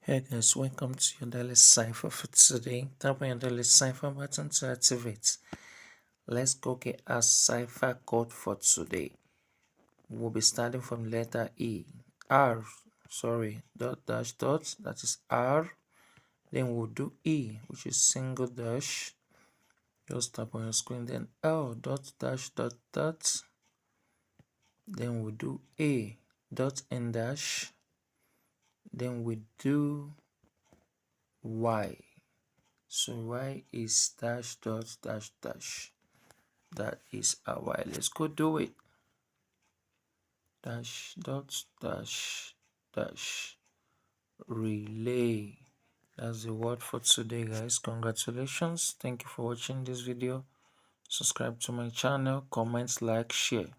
Hey guys, welcome to your daily cipher for today. Tap on your daily cipher button to activate. Let's go get our cipher code for today. We'll be starting from letter E. Dot dash dot, that is R. Then we'll do E, which is single dash. Just tap on your screen. Then L dot dash dot dot. Then we'll do A dot N dash. Then we do Y. So y is dash dot dash dash. That is our y. Let's go do it. Dash dot dash dash relay. That's the word for today, guys. Congratulations. Thank you for watching this video. Subscribe to my channel, comment, like, share.